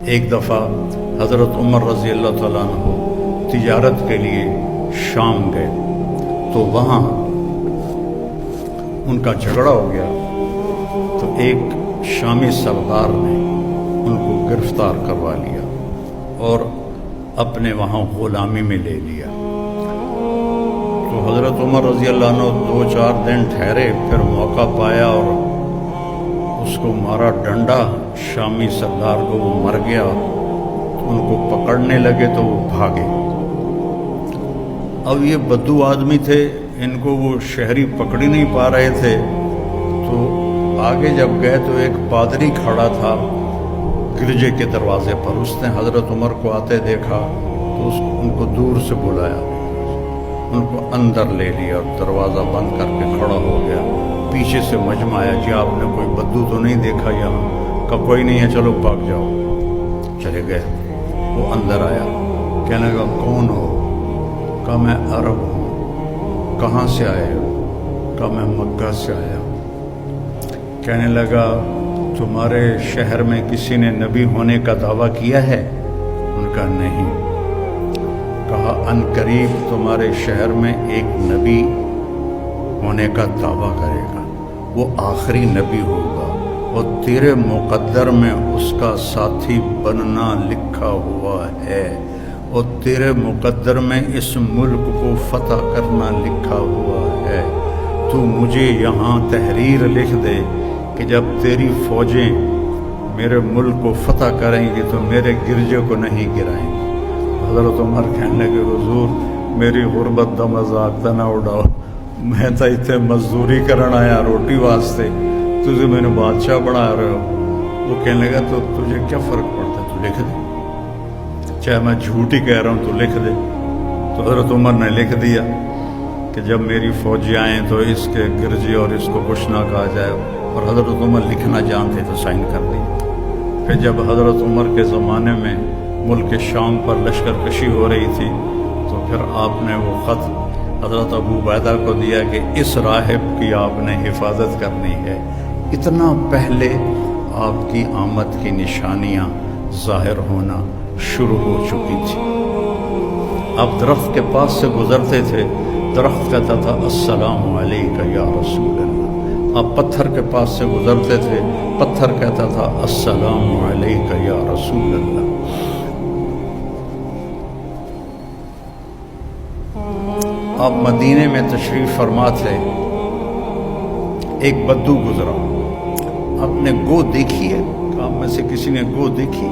ایک دفعہ حضرت عمر رضی اللہ تعالیٰ عنہ تجارت کے لیے شام گئے تو وہاں ان کا جھگڑا ہو گیا تو ایک شامی سردار نے ان کو گرفتار کروا لیا اور اپنے وہاں غلامی میں لے لیا۔ تو حضرت عمر رضی اللہ عنہ 2-4 دن ٹھہرے، پھر موقع پایا اور اس کو مارا ڈنڈا، شامی سردار کو، وہ مر گیا۔ تو ان کو پکڑنے لگے تو وہ بھاگے۔ اب یہ بدو آدمی تھے، ان کو وہ شہری پکڑ ہی نہیں پا رہے تھے، تو آگے جب گئے تو ایک پادری کھڑا تھا گرجے کے دروازے پر۔ اس نے حضرت عمر کو آتے دیکھا تو ان کو دور سے بلایا، ان کو اندر لے لیا اور دروازہ بند کر کے کھڑا ہو گیا۔ پیچھے سے مجمع آیا، جی آپ نے کوئی بدو تو نہیں دیکھا یہاں؟ کہا کوئی نہیں ہے، چلو بھاگ جاؤ۔ چلے گئے۔ وہ اندر آیا، کہنے لگا کون ہو؟ کہا میں عرب ہوں۔ کہاں سے آئے ہو؟ کہا میں مکہ سے آیا ہوں۔ کہنے لگا تمہارے شہر میں کسی نے نبی ہونے کا دعویٰ کیا ہے؟ ان کا نہیں۔ کہا ان قریب تمہارے شہر میں ایک نبی ہونے کا دعویٰ کرے گا، وہ آخری نبی ہوگا اور تیرے مقدر میں اس کا ساتھی بننا لکھا ہوا ہے، اور تیرے مقدر میں اس ملک کو فتح کرنا لکھا ہوا ہے۔ تو مجھے یہاں تحریر لکھ دے کہ جب تیری فوجیں میرے ملک کو فتح کریں گی تو میرے گرجے کو نہیں گرائیں گی۔ حضرت عمر کہنے لگے حضور میری غربت دا مذاق نہ اڑاؤ، میں تو اتنے مزدوری کرن آیا روٹی واسطے، تجھے میں نے بادشاہ بنا رہے ہو۔ وہ کہنے لگا تو تجھے کیا فرق پڑتا ہے، تو لکھ دے، چاہے میں جھوٹ ہی کہہ رہا ہوں تو لکھ دے۔ تو حضرت عمر نے لکھ دیا کہ جب میری فوجی آئیں تو اس کے گرجے اور اس کو کچھ نہ کہا جائے، اور حضرت عمر لکھنا جانتے تو سائن کر دی۔ پھر جب حضرت عمر کے زمانے میں ملک شام پر لشکر کشی ہو رہی تھی تو پھر آپ نے وہ خط حضرت ابو عبیدہ کو دیا کہ اس راہب کی آپ نے حفاظت کرنی ہے۔ اتنا پہلے آپ کی آمد کی نشانیاں ظاہر ہونا شروع ہو چکی تھی۔ آپ درخت کے پاس سے گزرتے تھے، درخت کہتا تھا السلام علیکہ یا رسول اللہ۔ آپ پتھر کے پاس سے گزرتے تھے، پتھر کہتا تھا السلام علیکہ یا رسول اللہ۔ آپ مدینے میں تشریف فرما تھے، ایک بدو گزرا، آپ نے گو دیکھی ہے؟ آپ میں سے کسی نے گو دیکھی؟